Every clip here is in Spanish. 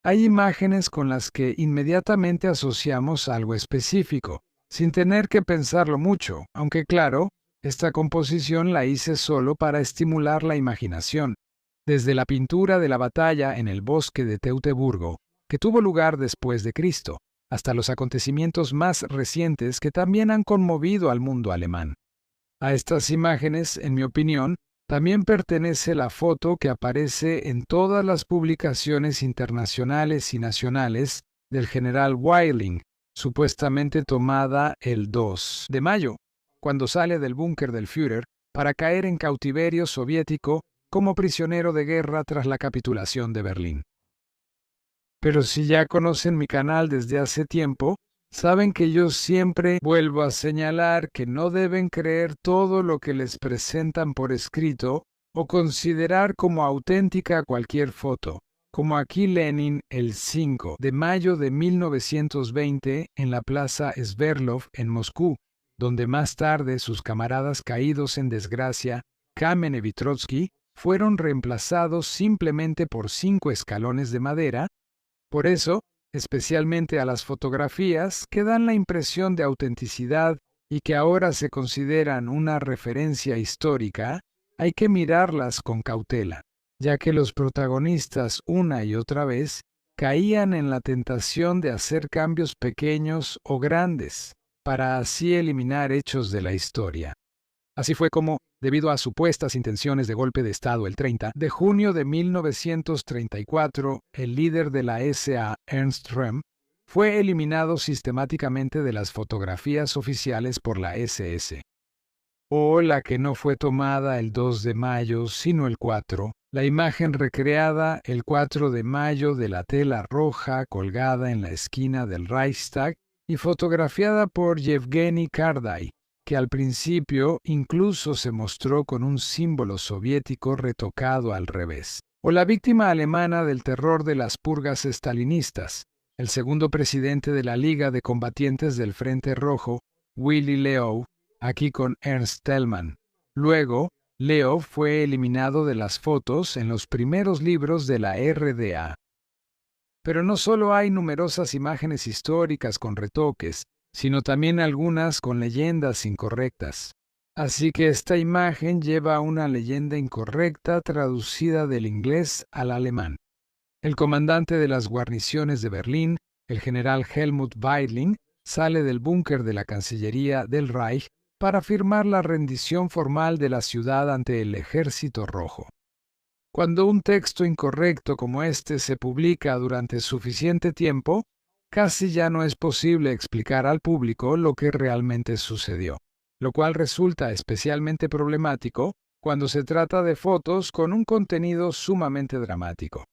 Hay imágenes con las que inmediatamente asociamos algo específico, sin tener que pensarlo mucho, aunque claro, esta composición la hice solo para estimular la imaginación. Desde la pintura de la batalla en el bosque de Teutoburgo, que tuvo lugar después de Cristo, hasta los acontecimientos más recientes que también han conmovido al mundo alemán. A estas imágenes, en mi opinión, también pertenece la foto que aparece en todas las publicaciones internacionales y nacionales del general Weiling, supuestamente tomada el 2 de mayo, cuando sale del búnker del Führer para caer en cautiverio soviético como prisionero de guerra tras la capitulación de Berlín. Pero si ya conocen mi canal desde hace tiempo, saben que yo siempre vuelvo a señalar que no deben creer todo lo que les presentan por escrito o considerar como auténtica cualquier foto, como aquí Lenin el 5 de mayo de 1920 en la Plaza Sverdlov en Moscú, donde más tarde sus camaradas caídos en desgracia, Kamen y Trotsky, fueron reemplazados simplemente por 5 escalones de madera. Por eso, especialmente a las fotografías que dan la impresión de autenticidad y que ahora se consideran una referencia histórica, hay que mirarlas con cautela, ya que los protagonistas una y otra vez caían en la tentación de hacer cambios pequeños o grandes, para así eliminar hechos de la historia. Así fue como, debido a supuestas intenciones de golpe de Estado el 30 de junio de 1934, el líder de la SA, Ernst Röhm, fue eliminado sistemáticamente de las fotografías oficiales por la SS. O la que no fue tomada el 2 de mayo, sino el 4, la imagen recreada el 4 de mayo de la tela roja colgada en la esquina del Reichstag y fotografiada por Yevgeny Kardai, que al principio incluso se mostró con un símbolo soviético retocado al revés. O la víctima alemana del terror de las purgas estalinistas, el segundo presidente de la Liga de Combatientes del Frente Rojo, Willy Leow, aquí con Ernst Thälmann. Luego, Leow fue eliminado de las fotos en los primeros libros de la RDA. Pero no solo hay numerosas imágenes históricas con retoques, sino también algunas con leyendas incorrectas. Así que esta imagen lleva una leyenda incorrecta traducida del inglés al alemán. El comandante de las guarniciones de Berlín, el general Helmut Weidling, sale del búnker de la Cancillería del Reich para firmar la rendición formal de la ciudad ante el Ejército Rojo. Cuando un texto incorrecto como este se publica durante suficiente tiempo, casi ya no es posible explicar al público lo que realmente sucedió, lo cual resulta especialmente problemático cuando se trata de fotos con un contenido sumamente dramático.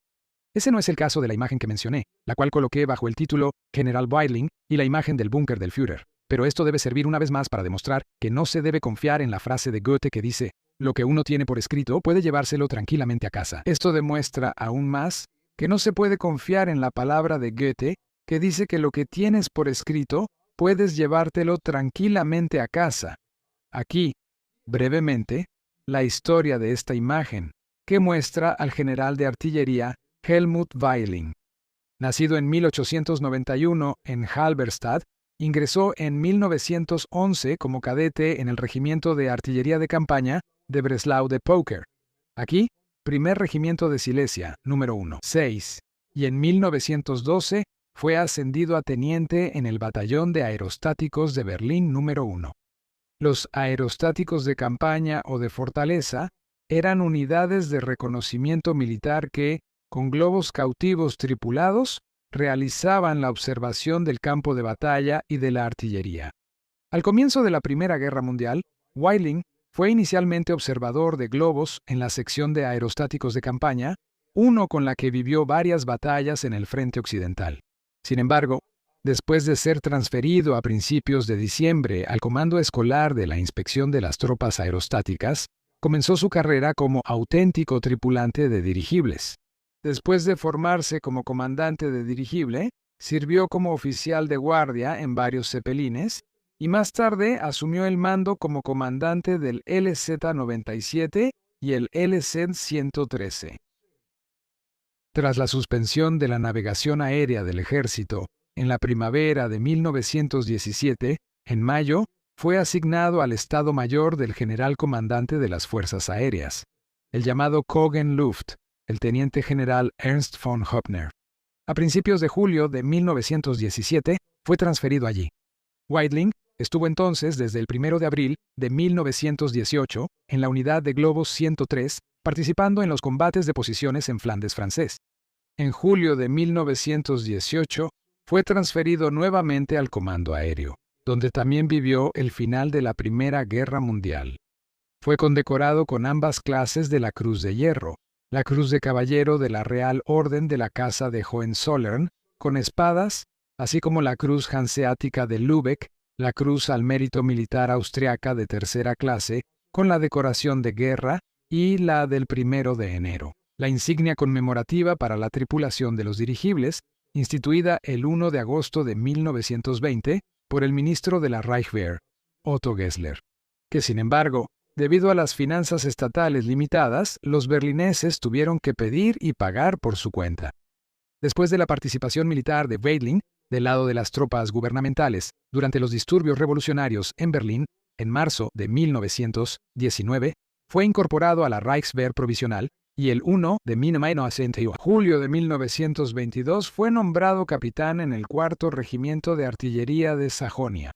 Ese no es el caso de la imagen que mencioné, la cual coloqué bajo el título General Weidling y la imagen del búnker del Führer. Pero esto debe servir una vez más para demostrar que no se debe confiar en la frase de Goethe que dice, lo que uno tiene por escrito puede llevárselo tranquilamente a casa. Esto demuestra aún más que no se puede confiar en la palabra de Goethe que dice que lo que tienes por escrito puedes llevártelo tranquilamente a casa. Aquí, brevemente, la historia de esta imagen, que muestra al general de artillería Helmut Weidling. Nacido en 1891 en Halberstadt, ingresó en 1911 como cadete en el Regimiento de Artillería de Campaña de Breslau de Poker. Aquí, primer regimiento de Silesia, número 1, 6, y en 1912 fue ascendido a teniente en el Batallón de Aerostáticos de Berlín número 1. Los aerostáticos de campaña o de fortaleza eran unidades de reconocimiento militar que, con globos cautivos tripulados, realizaban la observación del campo de batalla y de la artillería. Al comienzo de la Primera Guerra Mundial, Weidling fue inicialmente observador de globos en la sección de aerostáticos de campaña, uno con la que vivió varias batallas en el frente occidental. Sin embargo, después de ser transferido a principios de diciembre al comando escolar de la inspección de las tropas aerostáticas, comenzó su carrera como auténtico tripulante de dirigibles. Después de formarse como comandante de dirigible, sirvió como oficial de guardia en varios cepelines y más tarde asumió el mando como comandante del LZ-97 y el LZ-113. Tras la suspensión de la navegación aérea del ejército, en la primavera de 1917, en mayo, fue asignado al Estado Mayor del general comandante de las Fuerzas Aéreas, el llamado Kogen-Luft, el teniente general Ernst von Höppner. A principios de julio de 1917, fue transferido allí. Weidling estuvo entonces desde el 1 de abril de 1918 en la unidad de Globos 103, participando en los combates de posiciones en Flandes francés. En julio de 1918, fue transferido nuevamente al Comando Aéreo, donde también vivió el final de la Primera Guerra Mundial. Fue condecorado con ambas clases de la Cruz de Hierro, la Cruz de Caballero de la Real Orden de la Casa de Hohenzollern, con espadas, así como la Cruz Hanseática de Lübeck, la Cruz al Mérito Militar Austriaca de tercera clase, con la decoración de guerra, y la del 1 de enero, la insignia conmemorativa para la tripulación de los dirigibles, instituida el 1 de agosto de 1920 por el ministro de la Reichswehr, Otto Gessler, que sin embargo, debido a las finanzas estatales limitadas, los berlineses tuvieron que pedir y pagar por su cuenta. Después de la participación militar de Weidling, del lado de las tropas gubernamentales, durante los disturbios revolucionarios en Berlín, en marzo de 1919, fue incorporado a la Reichswehr provisional y el 1 de 1921, julio de 1922, fue nombrado capitán en el 4º Regimiento de Artillería de Sajonia.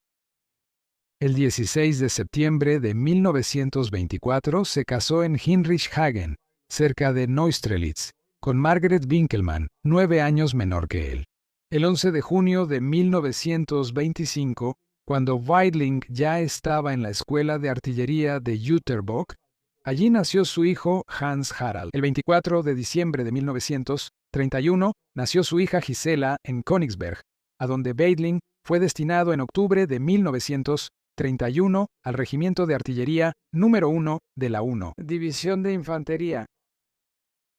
El 16 de septiembre de 1924 se casó en Hinrichshagen, cerca de Neustrelitz, con Margaret Winkelmann, 9 años menor que él. El 11 de junio de 1925, cuando Weidling ya estaba en la Escuela de Artillería de Jüterbog, allí nació su hijo Hans Harald. El 24 de diciembre de 1931 nació su hija Gisela en Königsberg, a donde Weidling fue destinado en octubre de 1931 al Regimiento de Artillería número 1 de la 1 División de Infantería.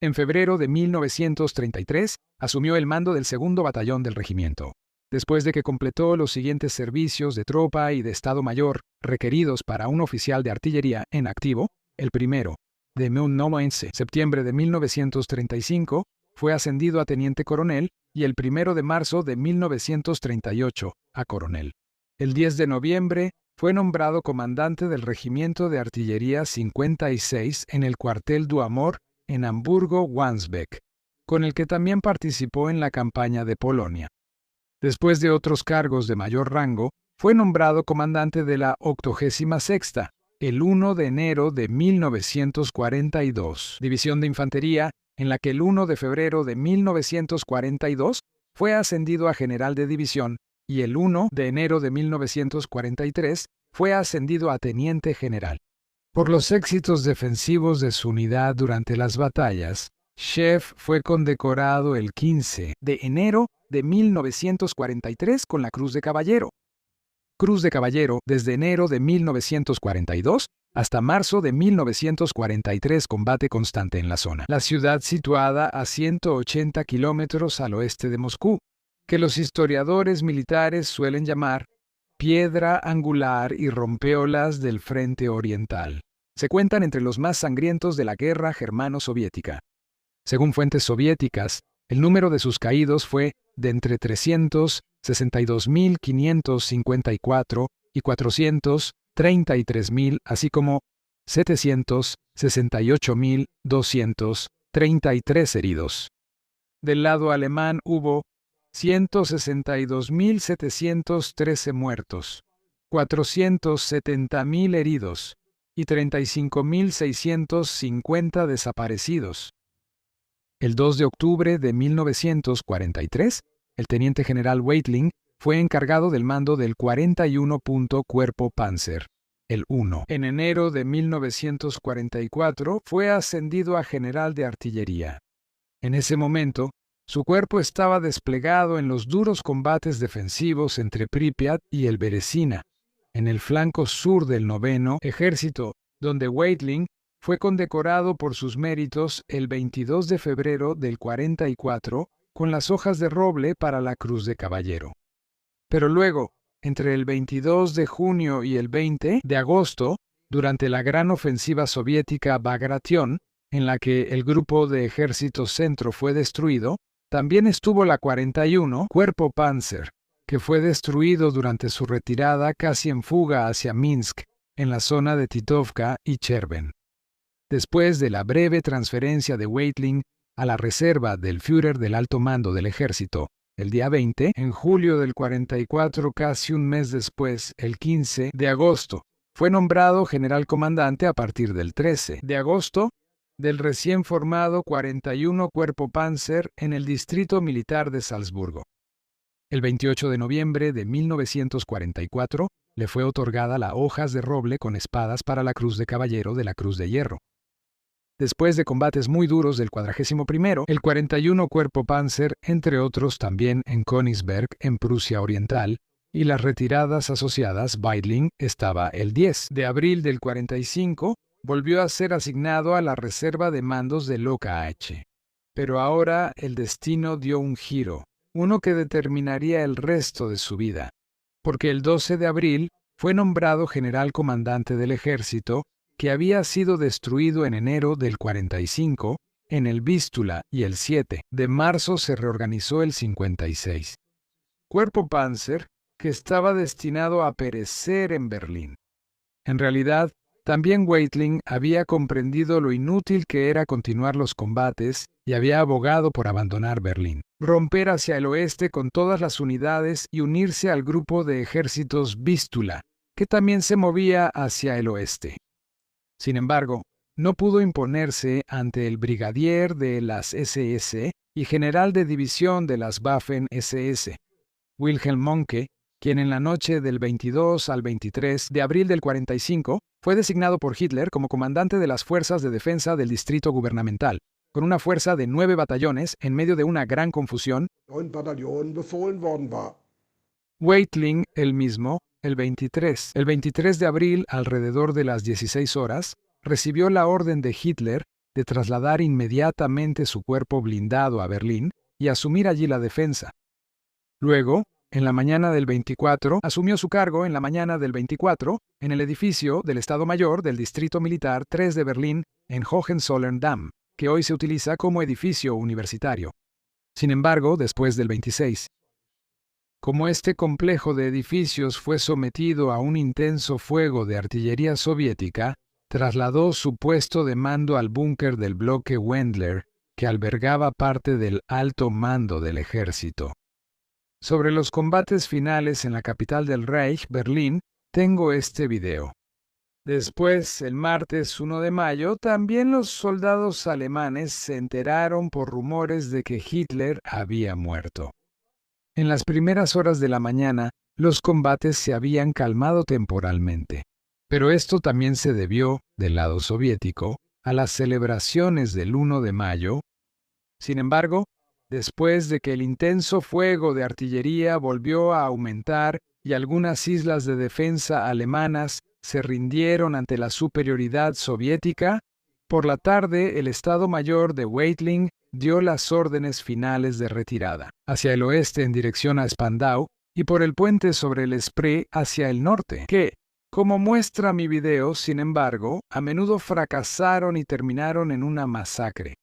En febrero de 1933 asumió el mando del 2º Batallón del regimiento. Después de que completó los siguientes servicios de tropa y de Estado Mayor requeridos para un oficial de artillería en activo, el 1 de septiembre de 1935 fue ascendido a teniente coronel y el 1 de marzo de 1938 a coronel. El 10 de noviembre fue nombrado comandante del Regimiento de Artillería 56 en el cuartel du Amor en Hamburgo-Wandsbek, con el que también participó en la campaña de Polonia. Después de otros cargos de mayor rango, fue nombrado comandante de la 86ª, el 1 de enero de 1942, División de Infantería, en la que el 1 de febrero de 1942 fue ascendido a general de división y el 1 de enero de 1943 fue ascendido a teniente general. Por los éxitos defensivos de su unidad durante las batallas, Scheff fue condecorado el 15 de enero de 1943 con la Cruz de Caballero. Cruz de Caballero desde enero de 1942 hasta marzo de 1943, combate constante en la zona. La ciudad situada a 180 kilómetros al oeste de Moscú, que los historiadores militares suelen llamar piedra angular y rompeolas del frente oriental. Se cuentan entre los más sangrientos de la guerra germano-soviética. Según fuentes soviéticas, el número de sus caídos fue de entre 362.554 y 433.000, así como 768.233 heridos. Del lado alemán hubo 162.713 muertos, 470.000 heridos y 35.650 desaparecidos. El 2 de octubre de 1943, el teniente general Weidling fue encargado del mando del 41. Cuerpo Panzer, el 1. En enero de 1944 fue ascendido a general de artillería. En ese momento, su cuerpo estaba desplegado en los duros combates defensivos entre Pripyat y el Beresina, en el flanco sur del 9º Ejército, donde Weidling fue condecorado por sus méritos el 22 de febrero del 44 con las hojas de roble para la Cruz de Caballero. Pero luego, entre el 22 de junio y el 20 de agosto, durante la gran ofensiva soviética Bagration, en la que el grupo de ejército centro fue destruido, también estuvo la 41 Cuerpo Panzer, que fue destruido durante su retirada casi en fuga hacia Minsk, en la zona de Titovka y Cherven. Después de la breve transferencia de Weitling a la reserva del Führer del alto mando del ejército, el día 20, en julio del 44, casi un mes después, el 15 de agosto, fue nombrado general comandante a partir del 13 de agosto del recién formado 41 Cuerpo Panzer en el distrito militar de Salzburgo. El 28 de noviembre de 1944 le fue otorgada la hojas de roble con espadas para la Cruz de Caballero de la Cruz de Hierro. Después de combates muy duros del 41, el 41 Cuerpo Panzer, entre otros también en Königsberg, en Prusia Oriental, y las retiradas asociadas Weitling, estaba el 10 de abril del 45, volvió a ser asignado a la reserva de mandos de Lokah. Pero ahora el destino dio un giro, uno que determinaría el resto de su vida, porque el 12 de abril fue nombrado general comandante del ejército, que había sido destruido en enero del 45 en el Vístula, y el 7 de marzo se reorganizó el 56. Cuerpo Panzer, que estaba destinado a perecer en Berlín. En realidad, también Weitling había comprendido lo inútil que era continuar los combates y había abogado por abandonar Berlín, romper hacia el oeste con todas las unidades y unirse al grupo de ejércitos Vístula, que también se movía hacia el oeste. Sin embargo, no pudo imponerse ante el brigadier de las SS y general de división de las Waffen-SS, Wilhelm Mohnke, quien en la noche del 22 al 23 de abril del 45 fue designado por Hitler como comandante de las fuerzas de defensa del distrito gubernamental, con una fuerza de 9 batallones en medio de una gran confusión. Weitling, el mismo, el 23 de abril, alrededor de las 16 horas, recibió la orden de Hitler de trasladar inmediatamente su cuerpo blindado a Berlín y asumir allí la defensa. Luego, en la mañana del 24, asumió su cargo en la mañana del 24 en el edificio del Estado Mayor del Distrito Militar 3 de Berlín en Hohenzollern-Damm, que hoy se utiliza como edificio universitario. Sin embargo, después del 26, como este complejo de edificios fue sometido a un intenso fuego de artillería soviética, trasladó su puesto de mando al búnker del bloque Wendler, que albergaba parte del alto mando del ejército. Sobre los combates finales en la capital del Reich, Berlín, tengo este video. Después, el martes 1 de mayo, también los soldados alemanes se enteraron por rumores de que Hitler había muerto. En las primeras horas de la mañana, los combates se habían calmado temporalmente, pero esto también se debió, del lado soviético, a las celebraciones del 1 de mayo. Sin embargo, después de que el intenso fuego de artillería volvió a aumentar y algunas islas de defensa alemanas se rindieron ante la superioridad soviética, por la tarde el Estado Mayor de Weitling dio las órdenes finales de retirada, hacia el oeste en dirección a Spandau y por el puente sobre el Spree hacia el norte, que, como muestra mi video, sin embargo, a menudo fracasaron y terminaron en una masacre.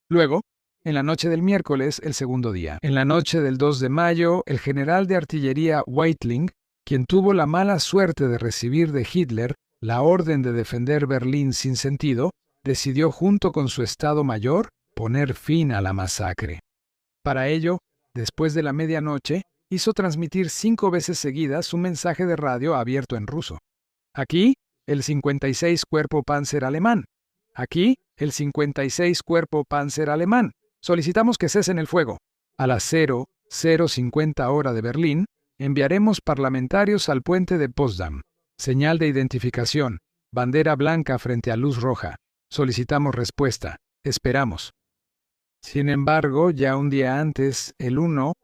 Luego, en la noche del miércoles, el segundo día, en la noche del 2 de mayo, el general de artillería Weitling, quien tuvo la mala suerte de recibir de Hitler la orden de defender Berlín sin sentido, decidió junto con su Estado Mayor poner fin a la masacre. Para ello, después de la medianoche, hizo transmitir 5 veces seguidas un mensaje de radio abierto en ruso. Aquí, el 56 Cuerpo Panzer alemán. Aquí, el 56 Cuerpo Panzer alemán. Solicitamos que cesen el fuego. A las 00:50 hora de Berlín, enviaremos parlamentarios al puente de Potsdam. Señal de identificación. Bandera blanca frente a luz roja. Solicitamos respuesta. Esperamos. Sin embargo, ya un día antes, el 1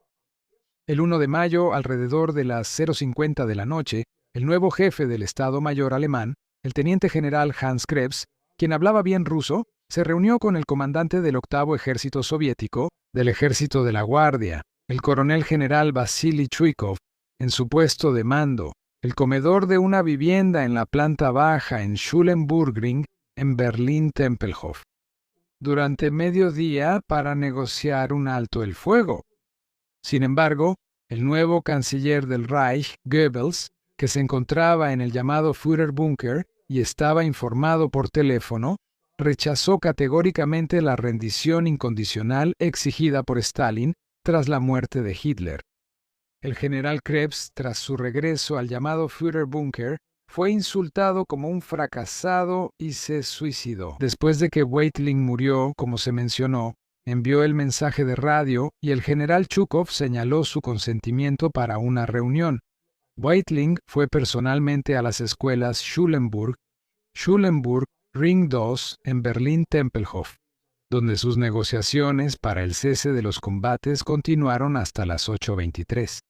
de mayo, alrededor de las 0:50 de la noche, el nuevo jefe del Estado Mayor alemán, el teniente general Hans Krebs, quien hablaba bien ruso, se reunió con el comandante del octavo ejército soviético, del ejército de la Guardia, el coronel general Vasily Chuikov, en su puesto de mando, el comedor de una vivienda en la planta baja en Schulenburg-Ring, en Berlín-Tempelhof. durante mediodía para negociar un alto el fuego. Sin embargo, el nuevo canciller del Reich, Goebbels, que se encontraba en el llamado Führerbunker y estaba informado por teléfono, rechazó categóricamente la rendición incondicional exigida por Stalin tras la muerte de Hitler. El general Krebs, tras su regreso al llamado Führerbunker, fue insultado como un fracasado y se suicidó. Después de que Weitling murió, como se mencionó, envió el mensaje de radio y el general Zhukov señaló su consentimiento para una reunión. Weitling fue personalmente a las escuelas Schulenburg, Ring 2 en Berlín-Tempelhof, donde sus negociaciones para el cese de los combates continuaron hasta las 8:23.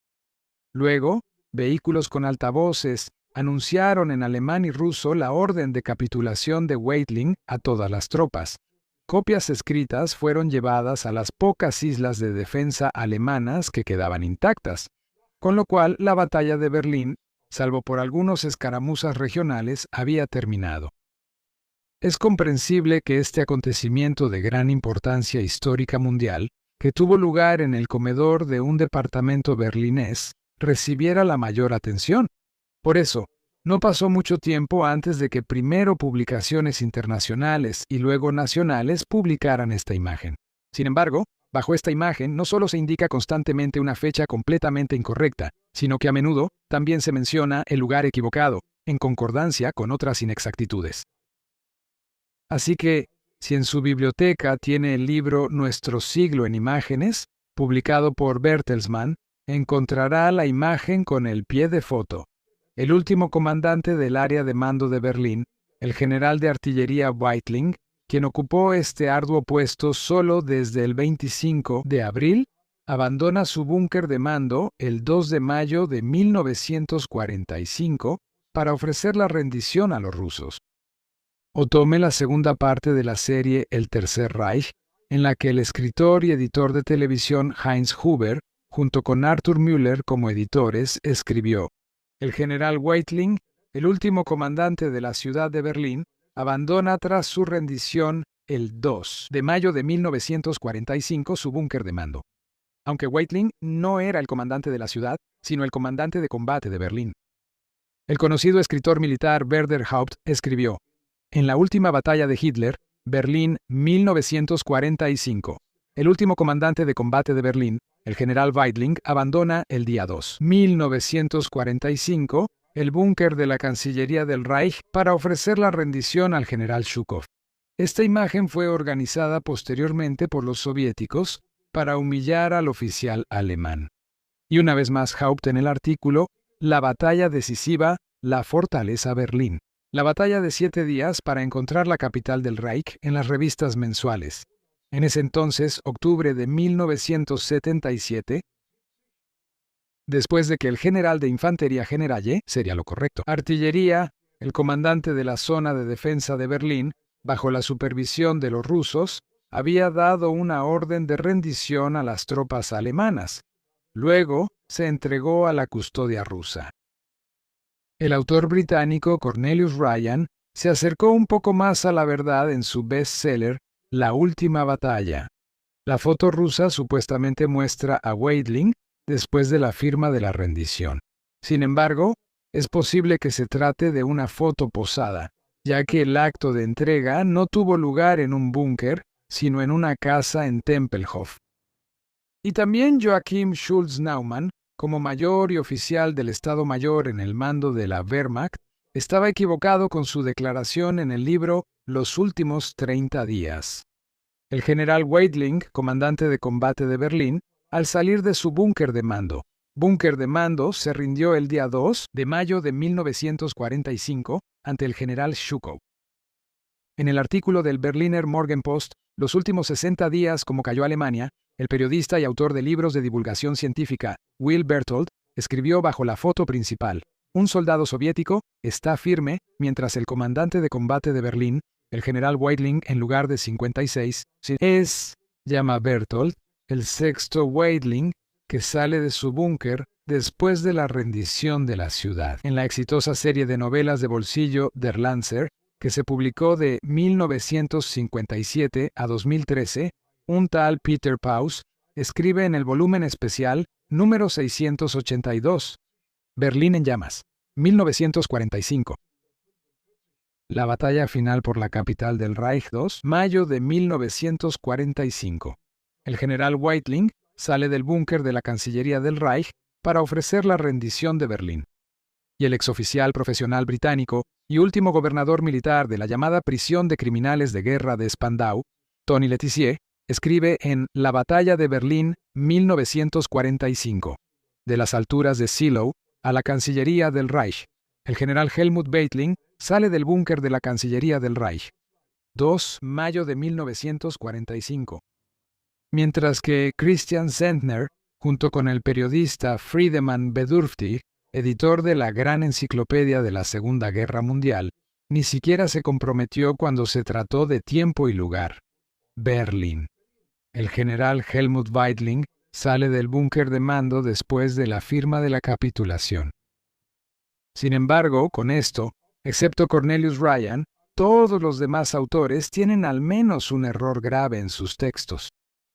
Luego, vehículos con altavoces anunciaron en alemán y ruso la orden de capitulación de Weitling a todas las tropas. Copias escritas fueron llevadas a las pocas islas de defensa alemanas que quedaban intactas, con lo cual la batalla de Berlín, salvo por algunos escaramuzas regionales, había terminado. Es comprensible que este acontecimiento de gran importancia histórica mundial, que tuvo lugar en el comedor de un departamento berlinés, recibiera la mayor atención. Por eso, no pasó mucho tiempo antes de que primero publicaciones internacionales y luego nacionales publicaran esta imagen. Sin embargo, bajo esta imagen no solo se indica constantemente una fecha completamente incorrecta, sino que a menudo también se menciona el lugar equivocado, en concordancia con otras inexactitudes. Así que, si en su biblioteca tiene el libro Nuestro siglo en imágenes, publicado por Bertelsmann, encontrará la imagen con el pie de foto. El último comandante del área de mando de Berlín, el general de artillería Weitling, quien ocupó este arduo puesto solo desde el 25 de abril, abandona su búnker de mando el 2 de mayo de 1945 para ofrecer la rendición a los rusos. O tome la segunda parte de la serie El Tercer Reich, en la que el escritor y editor de televisión Heinz Huber, junto con Arthur Müller como editores, escribió: el general Weitling, el último comandante de la ciudad de Berlín, abandona tras su rendición el 2 de mayo de 1945 su búnker de mando. Aunque Weitling no era el comandante de la ciudad, sino el comandante de combate de Berlín. El conocido escritor militar Werner Haupt escribió: en la última batalla de Hitler, Berlín, 1945, el último comandante de combate de Berlín, el general Weitling, abandona el día 2, 1945, el búnker de la Cancillería del Reich para ofrecer la rendición al general Zhukov. Esta imagen fue organizada posteriormente por los soviéticos para humillar al oficial alemán. Y una vez más Haupt en el artículo, la batalla decisiva, la fortaleza Berlín. La batalla de 7 días para encontrar la capital del Reich en las revistas mensuales. En ese entonces, octubre de 1977, después de que el general de infantería Generalle, sería lo correcto, artillería, el comandante de la zona de defensa de Berlín, bajo la supervisión de los rusos, había dado una orden de rendición a las tropas alemanas. Luego, se entregó a la custodia rusa. El autor británico Cornelius Ryan se acercó un poco más a la verdad en su bestseller La última batalla. La foto rusa supuestamente muestra a Weitling después de la firma de la rendición. Sin embargo, es posible que se trate de una foto posada, ya que el acto de entrega no tuvo lugar en un búnker, sino en una casa en Tempelhof. Y también Joachim Schulz-Naumann, como mayor y oficial del Estado Mayor en el mando de la Wehrmacht, estaba equivocado con su declaración en el libro Los últimos 30 días. El general Weitling, comandante de combate de Berlín, al salir de su búnker de mando, se rindió el día 2 de mayo de 1945 ante el general Zhukov. En el artículo del Berliner Morgenpost, Los últimos 60 días como cayó Alemania, el periodista y autor de libros de divulgación científica, Will Berthold, escribió bajo la foto principal: un soldado soviético está firme, mientras el comandante de combate de Berlín, el general Weitling, en lugar de 56, llama Berthold, el sexto Weitling que sale de su búnker después de la rendición de la ciudad. En la exitosa serie de novelas de bolsillo Der Lancer, que se publicó de 1957 a 2013, un tal Peter Paus escribe en el volumen especial número 682, Berlín en llamas, 1945. La batalla final por la capital del Reich II, mayo de 1945. El general Weitling sale del búnker de la Cancillería del Reich para ofrecer la rendición de Berlín. Y el exoficial profesional británico y último gobernador militar de la llamada prisión de criminales de guerra de Spandau, Tony Letizier, escribe en La batalla de Berlín, 1945, de las alturas de Seelow a la Cancillería del Reich. El general Helmut Weitling sale del búnker de la Cancillería del Reich. 2 mayo de 1945. Mientras que Christian Sentner, junto con el periodista Friedemann Bedürftig, editor de la gran enciclopedia de la Segunda Guerra Mundial, ni siquiera se comprometió cuando se trató de tiempo y lugar. Berlín. El general Helmut Weitling sale del búnker de mando después de la firma de la capitulación. Sin embargo, con esto, excepto Cornelius Ryan, todos los demás autores tienen al menos un error grave en sus textos.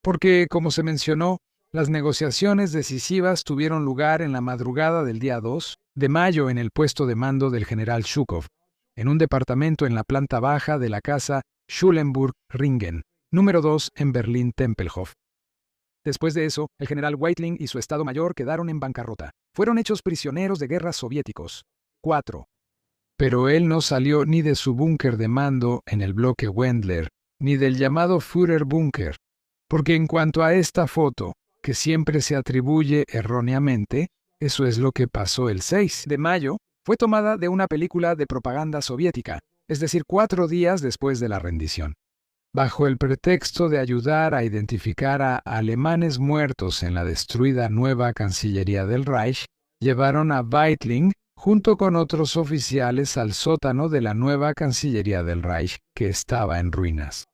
Porque, como se mencionó, las negociaciones decisivas tuvieron lugar en la madrugada del día 2 de mayo en el puesto de mando del general Zhukov, en un departamento en la planta baja de la casa Schulenburg-Ringen, número 2 en Berlín-Tempelhof. Después de eso, el general Weitling y su Estado Mayor quedaron en bancarrota. Fueron hechos prisioneros de guerra soviéticos. 4. Pero él no salió ni de su búnker de mando en el bloque Wendler, ni del llamado Führerbunker, porque en cuanto a esta foto, que siempre se atribuye erróneamente, eso es lo que pasó el 6 de mayo, fue tomada de una película de propaganda soviética, es decir, 4 días después de la rendición. Bajo el pretexto de ayudar a identificar a alemanes muertos en la destruida nueva Cancillería del Reich, llevaron a Weitling junto con otros oficiales al sótano de la nueva Cancillería del Reich, que estaba en ruinas.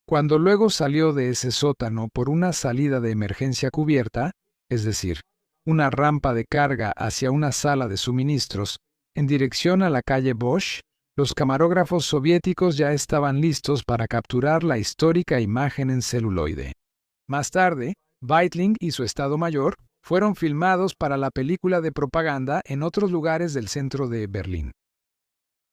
Cuando luego salió de ese sótano por una salida de emergencia cubierta, es decir, una rampa de carga hacia una sala de suministros, en dirección a la calle Bosch, los camarógrafos soviéticos ya estaban listos para capturar la histórica imagen en celuloide. Más tarde, Weitling y su Estado Mayor fueron filmados para la película de propaganda en otros lugares del centro de Berlín.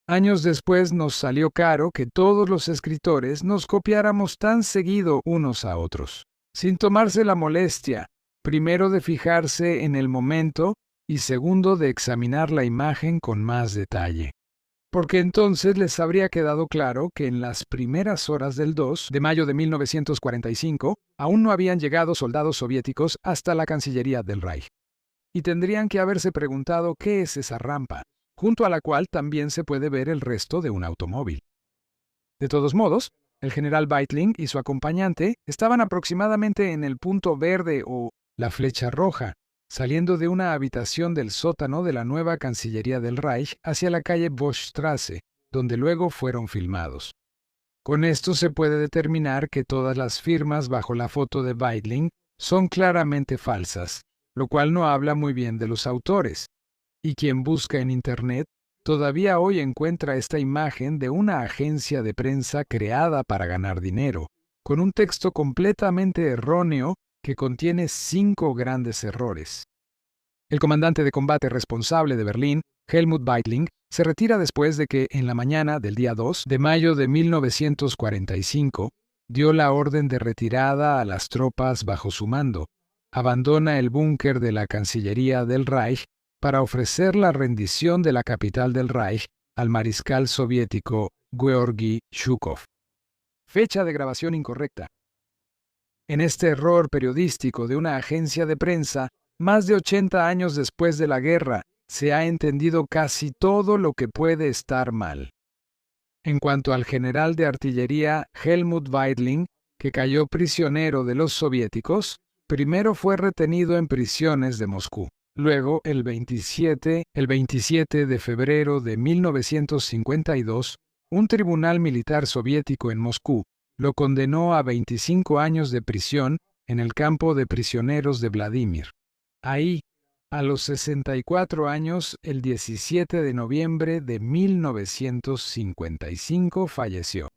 Años después nos salió caro que todos los escritores nos copiáramos tan seguido unos a otros, sin tomarse la molestia, primero de fijarse en el momento y segundo de examinar la imagen con más detalle. Porque entonces les habría quedado claro que en las primeras horas del 2 de mayo de 1945 aún no habían llegado soldados soviéticos hasta la Cancillería del Reich. Y tendrían que haberse preguntado qué es esa rampa, junto a la cual también se puede ver el resto de un automóvil. De todos modos, el general Weitling y su acompañante estaban aproximadamente en el punto verde o la flecha roja, saliendo de una habitación del sótano de la nueva Cancillería del Reich hacia la calle Boschstrasse, donde luego fueron filmados. Con esto se puede determinar que todas las firmas bajo la foto de Weitling son claramente falsas, lo cual no habla muy bien de los autores. Y quien busca en Internet todavía hoy encuentra esta imagen de una agencia de prensa creada para ganar dinero, con un texto completamente erróneo que contiene 5 grandes errores. El comandante de combate responsable de Berlín, Helmut Weitling, se retira después de que, en la mañana del día 2 de mayo de 1945, dio la orden de retirada a las tropas bajo su mando. Abandona el búnker de la Cancillería del Reich para ofrecer la rendición de la capital del Reich al mariscal soviético Georgi Zhukov. Fecha de grabación incorrecta. En este error periodístico de una agencia de prensa, más de 80 años después de la guerra, se ha entendido casi todo lo que puede estar mal. En cuanto al general de artillería Helmut Weitling, que cayó prisionero de los soviéticos, primero fue retenido en prisiones de Moscú. Luego, el 27 de febrero de 1952, un tribunal militar soviético en Moscú lo condenó a 25 años de prisión en el campo de prisioneros de Vladimir. Ahí, A los 64 años, el 17 de noviembre de 1955 falleció.